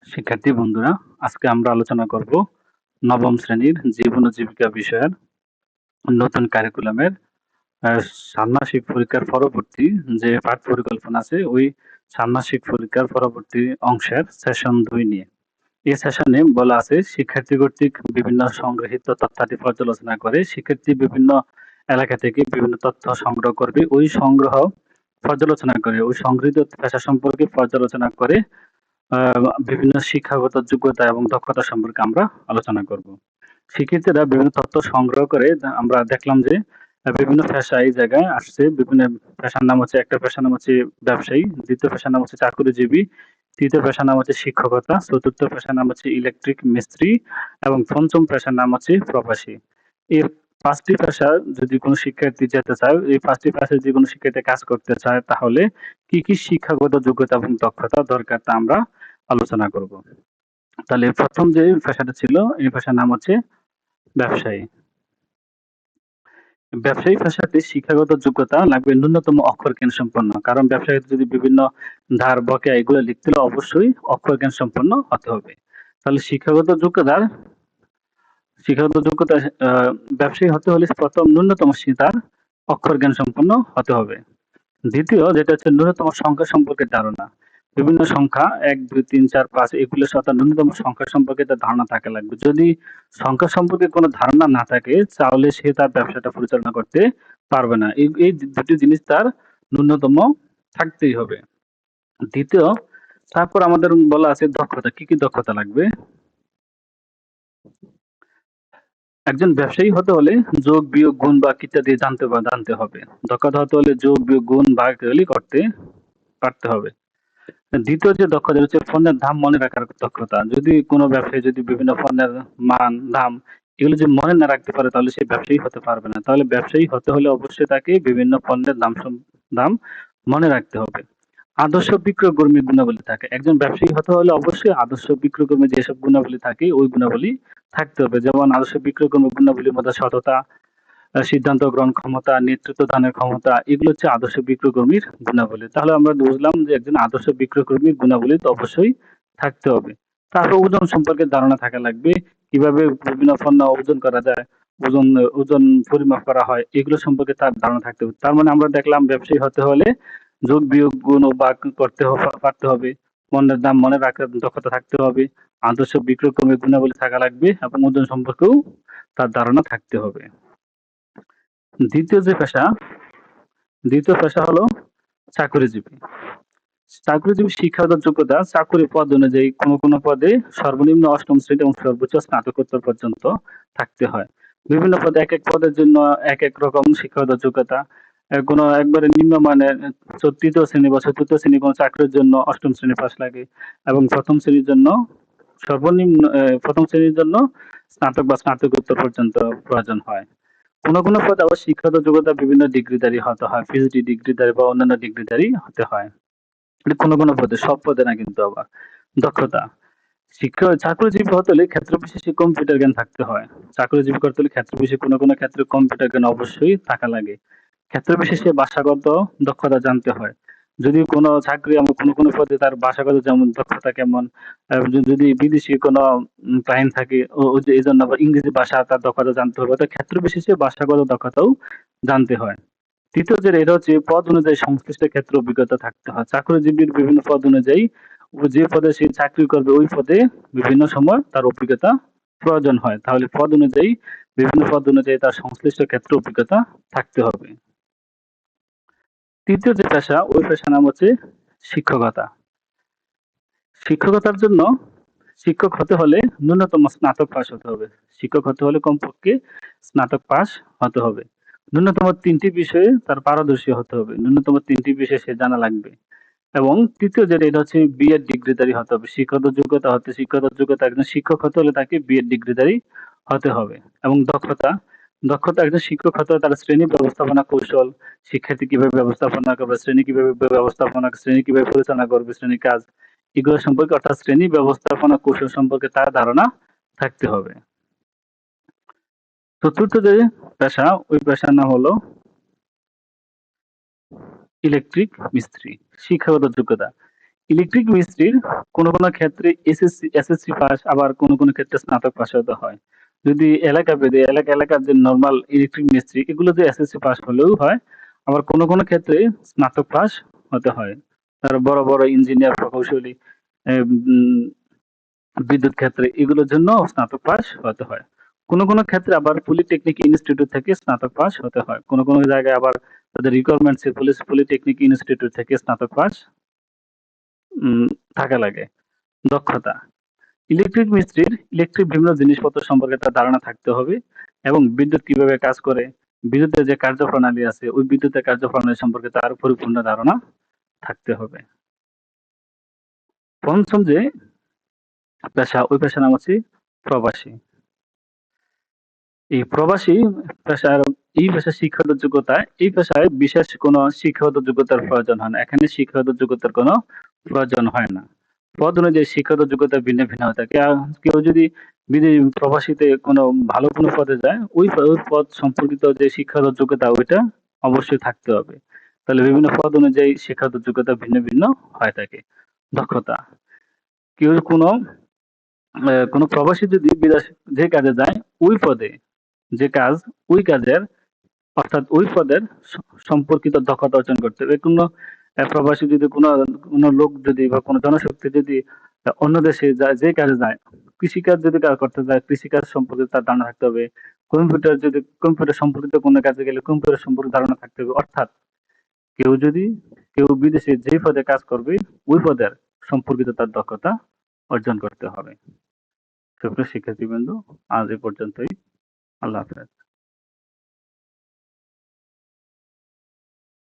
শিক্ষার্থী বন্ধুরা, আজকে আমরা আলোচনা করব নবম শ্রেণীর জীবন ও জীবিকা বিষয়ের নতুন কারিকুলামের ষান্মাসিক পরীক্ষার পরবর্তী যে পাঠ পরিকল্পনা আছে ওই ষান্মাসিক পরীক্ষার পরবর্তী অংশের সেশন 2 নিয়ে। এই সেশনে বলা আছে শিক্ষার্থী কর্তৃক বিভিন্ন সংগৃহীত তথ্যাদি পর্যালোচনা করে শিক্ষার্থী বিভিন্ন এলাকা থেকে বিভিন্ন তথ্য সংগ্রহ করবে। ওই সংগ্রহ পর্যালোচনা করে ওই সংগৃহীত পেশা সম্পর্কে পর্যালোচনা করে বিভিন্ন শিক্ষাগত যোগ্যতা এবং দক্ষতা সম্পর্কে আমরা আলোচনা করব। শিক্ষার্থীরা বিভিন্ন তথ্য সংগ্রহ করে আমরা দেখলাম যে বিভিন্ন পেশা এই জায়গায় আসছে। বিভিন্ন পেশার নাম হচ্ছে, একটা পেশার নাম হচ্ছে ব্যবসায়ী, দ্বিতীয় পেশার নাম হচ্ছে চাকুরিজীবী, তৃতীয় পেশার নাম হচ্ছে শিক্ষকতা, চতুর্থ পেশার নাম হচ্ছে ইলেকট্রিক মিস্ত্রি এবং পঞ্চম পেশার নাম হচ্ছে প্রবাসী। এই পাঁচটি পেশা যদি কোনো শিক্ষার্থী যেতে চায়, এই পাঁচটি পেশায় যে কোনো শিক্ষার্থী কাজ করতে চায়, তাহলে কি কি শিক্ষাগত যোগ্যতা এবং দক্ষতা দরকার তা আমরা আলোচনা করব। তাহলে প্রথম যে পেশাটা ছিল, এই পেশার নাম হচ্ছে ব্যবসায়ী। ব্যবসায়ী পেশাতে শিক্ষাগত যোগ্যতা লাগবে ন্যূনতম অক্ষর জ্ঞান সম্পন্ন, কারণ ব্যবসায়ীতে যদি বিভিন্ন ধার বকেয়া এগুলো লিখতে হলে অবশ্যই অক্ষর জ্ঞান সম্পন্ন হতে হবে। তাহলে শিক্ষাগত যোগ্যতা ব্যবসায়ী হতে হলে প্রথম ন্যূনতম তার অক্ষর জ্ঞান সম্পন্ন হতে হবে। দ্বিতীয় যেটা হচ্ছে ন্যূনতম সংখ্যা সম্পর্কে ধারণা। বিভিন্ন সংখ্যা 1, 2, 3, 4, 5 এগুলোর সাথে ন্যূনতম সংখ্যা সম্পর্কে তার ধারণা থাকা লাগবে। যদি সংখ্যা সম্পর্কে কোনো ধারণা না থাকে তাহলে সে তার ব্যবসাটা পরিচালনা করতে পারবে না। এই দুটি জিনিস তার ন্যূনতম থাকতেই হবে। দ্বিতীয়, তারপর আমাদের বলা আছে দক্ষতা। কি কি দক্ষতা লাগবে? একজন ব্যবসায়ী হতে হলে যোগ, বিয়োগ, গুণ, ভাগ ইত্যাদি জানতে হবে। দক্ষতা হতে হলে যোগ, বিয়োগ, গুণ, ভাগ এগুলি করতে পারতে হবে। দ্বিতীয় যে দক্ষতা হচ্ছে পণ্যের দাম মনে রাখার দক্ষতা। যদি কোনো ব্যবসায়ী যদি বিভিন্ন পণ্যের মান, দাম এগুলো যদি মনে না রাখতে পারে তাহলে সে ব্যবসায়ী হতে পারবে না। তাহলে ব্যবসায়ী হতে হলে অবশ্যই তাকে বিভিন্ন পণ্যের দাম মনে রাখতে হবে। আদর্শ বিক্রয়কর্মীর গুণাবলী থাকে। একজন ব্যবসায়ী হতে হলে অবশ্যই আদর্শ বিক্রয়কর্মীর যেসব গুণাবলী থাকে ওই গুণাবলী থাকতে হবে। যেমন আদর্শ বিক্রয়কর্মীর গুণাবলীর মধ্যে সততা, সিদ্ধান্ত গ্রহণ ক্ষমতা, নেতৃত্ব দানের ক্ষমতা এগুলো হচ্ছে আদর্শ বিক্রয়কর্মীর গুণাবলী। তাহলে আমরা বুঝলাম যে একজন আদর্শ বিক্রয়কর্মীর গুণাবলী তো অবশ্যই থাকতে হবে। তারপর ওজন সম্পর্কে ধারণা থাকা লাগবে। কিভাবে বিভিন্ন পণ্য ওজন করা যায়, ওজন ওজন পরিমাপ করা হয় এগুলো সম্পর্কে তার ধারণা থাকতে হবে। তার মানে আমরা দেখলাম ব্যবসায়ী হতে হলে যোগ, বিয়োগ, গুণ ও ভাগ করতে পারতে হবে, পণ্যের দাম মনে রাখার দক্ষতা থাকতে হবে, আদর্শ বিক্রয়কর্মীর গুণাবলী থাকা লাগবে এবং ওজন সম্পর্কেও তার ধারণা থাকতে হবে। দ্বিতীয় যে পেশা দ্বিতীয় পেশা হলো চাকরিজীবী। চাকরিজীবী শিক্ষাগত যোগ্যতা চাকরি পদ অনুযায়ী কোনো কোনো পদে সর্বনিম্ন অষ্টম শ্রেণী এবং সর্বোচ্চ স্নাতকোত্তর পর্যন্ত থাকতে হয়। বিভিন্ন পদে এক এক পদের জন্য এক এক রকম শিক্ষাগত যোগ্যতা। কোনো একবারে নিম্নমানের তৃতীয় শ্রেণী বা চতুর্থ শ্রেণী কোনো চাকরির জন্য অষ্টম শ্রেণী পাস লাগে এবং প্রথম শ্রেণীর জন্য স্নাতক বা স্নাতকোত্তর পর্যন্ত প্রয়োজন হয়। কোনো কোনো পদে আবার শিক্ষাগত যোগ্যতা বিভিন্ন ডিগ্রিধারী হতে হয়, পিএইচডি ডিগ্রিধারী বা অন্যান্য ডিগ্রিধারী হতে হয়। এটা কোনো কোনো পদে, সব পদে না কিন্তু আবার। দক্ষতা চাকরিজীবী হতে হলে ক্ষেত্র বিশেষে কম্পিউটার জ্ঞান থাকতে হয়। চাকরিজীবী করতে হলে ক্ষেত্র বিশেষে কোনো কোনো ক্ষেত্রে কম্পিউটার জ্ঞান অবশ্যই থাকা লাগে। ক্ষেত্র বিশেষে ভাষাগত দক্ষতা জানতে হয়। যদি কোনো চাকরি আমরা কোনো কোনো পদে তার ভাষাগত যেমন দক্ষতা কেমন, যদি বিদেশি কোনো ক্লায়েন্ট থাকে ও যে এই জন্য আবার ইংরেজি ভাষা তার দক্ষতা জানতে হবে। অর্থাৎ ক্ষেত্র বিশেষে ভাষাগত দক্ষতাও জানতে হয়। তৃতীয় যে এটা হচ্ছে পদ অনুযায়ী সংশ্লিষ্ট ক্ষেত্রে অভিজ্ঞতা থাকতে হয়। চাকরিজীবীর বিভিন্ন পদ অনুযায়ী ও যে পদে সে চাকরি করবে ওই পদে বিভিন্ন সময় তার অভিজ্ঞতা প্রয়োজন হয়। তাহলে বিভিন্ন পদ অনুযায়ী তার সংশ্লিষ্ট ক্ষেত্রে অভিজ্ঞতা থাকতে হবে। তৃতীয় যে পেশা ওই পেশার নাম হচ্ছে শিক্ষকতা। শিক্ষকতার জন্য শিক্ষক হতে হলে ন্যূনতম স্নাতক পাস হতে হবে। শিক্ষক হতে হলে কমপক্ষে স্নাতক পাস হতে হবে। ন্যূনতম ৩টি বিষয়ে তার পারদর্শী হতে হবে। ন্যূনতম ৩টি বিষয় সে জানা লাগবে। এবং তৃতীয় যেটা এটা হচ্ছে বিএড ডিগ্রিধারী হতে হবে। শিক্ষাগত যোগ্যতা একজন শিক্ষক হতে হলে তাকে বিএড ডিগ্রিধারী হতে হবে। এবং দক্ষতা একজন শিক্ষক হতে হলে তার শ্রেণী ব্যবস্থাপনা কৌশল, শিক্ষার্থী কিভাবে ব্যবস্থাপনা করবে, শ্রেণী কিভাবে পরিচালনা করবে, শ্রেণীর কাজ এগুলো সম্পর্কে অর্থাৎ শ্রেণী ব্যবস্থাপনা কৌশল সম্পর্কে তার ধারণা থাকতে হবে। চতুর্থ যে পেশা ওই পেশার নাম হলো ইলেকট্রিক মিস্ত্রি। শিক্ষাগত যোগ্যতা ইলেকট্রিক মিস্ত্রির কোনো কোনো ক্ষেত্রে এসএসসি পাস, আবার কোনো কোনো ক্ষেত্রে স্নাতক পাস হতে হয়। যদি এলাকা ভেদে এলাকার যে নরমাল ইলেকট্রিক মিস্ত্রি এগুলো যে এসএসসি পাস হলেও হয়, আবার কোনো কোনো ক্ষেত্রে স্নাতক পাস হতে হয়। তার বড় বড় ইঞ্জিনিয়ার, প্রকৌশলী, উম, বিদ্যুৎ ক্ষেত্রে এগুলোর জন্য স্নাতক পাস হতে হয়। কোনো কোনো ক্ষেত্রে আবার পলিটেকনিক ইনস্টিটিউট থেকে স্নাতক পাস হতে হয়। কোনো কোনো জায়গায় আবার তাদের রিকোয়ারমেন্টসে পলিটেকনিক ইনস্টিটিউট থেকে স্নাতক পাস উম, থাকা লাগে। দক্ষতা: ইলেকট্রিক মিস্ত্রির ইলেকট্রিক বিভিন্ন জিনিসপত্র সম্পর্কে তার ধারণা থাকতে হবে, এবং বিদ্যুৎ কিভাবে কাজ করে, বিদ্যুতের যে কার্যপ্রণালী আছে ওই বিদ্যুতের কার্যপ্রণালী সম্পর্কে তার পরিপূর্ণ ধারণা থাকতে হবে। পঞ্চম যে পেশা, ওই পেশার নাম হচ্ছে প্রবাসী। এই প্রবাসী পেশার, এই পেশার শিক্ষাগত যোগ্যতা, এই পেশায় বিশেষ কোনো শিক্ষাগত যোগ্যতার প্রয়োজন হয় না। এখানে শিক্ষাগত যোগ্যতার কোনো প্রয়োজন হয় না। পদ অনুযায়ী শিক্ষাগত যোগ্যতা ভিন্ন ভিন্ন হয়ে থাকে। কেউ যদি প্রবাসীতে কোনো ভালো কোনো পদে যায়, ওই পদ সম্পর্কিত যে শিক্ষাগত যোগ্যতা ওইটা অবশ্যই থাকতে হবে। তাহলে বিভিন্ন পদ অনুযায়ী শিক্ষাগত যোগ্যতা ভিন্ন ভিন্ন হয়ে থাকে। দক্ষতা: কেউ কোনো প্রবাসী যদি বিদেশ যে কাজে যায়, ওই পদে যে কাজ, ওই কাজের, অর্থাৎ ওই পদের সম্পর্কিত দক্ষতা অর্জন করতে হবে। কোনো প্রবাসী যদি কোনো লোক যদি বা কোনো জনশক্তি যদি অন্য দেশে যায়, যে কাজে যায়, কৃষিকাজ যদি কাজ করতে যায়, কৃষিকাজ সম্পর্কে তার ধারণা থাকতে হবে। কম্পিউটার সম্পর্কিত কোনো কাজে গেলে কম্পিউটার সম্পর্কে ধারণা থাকতে হবে। অর্থাৎ কেউ যদি কেউ বিদেশে যেই পদে কাজ করবে ওই পদের সম্পর্কিত তার দক্ষতা অর্জন করতে হবে। সুপ্রিয় শিক্ষার্থীবৃন্দ, আজ এ পর্যন্তই। আল্লাহ হাফেজ।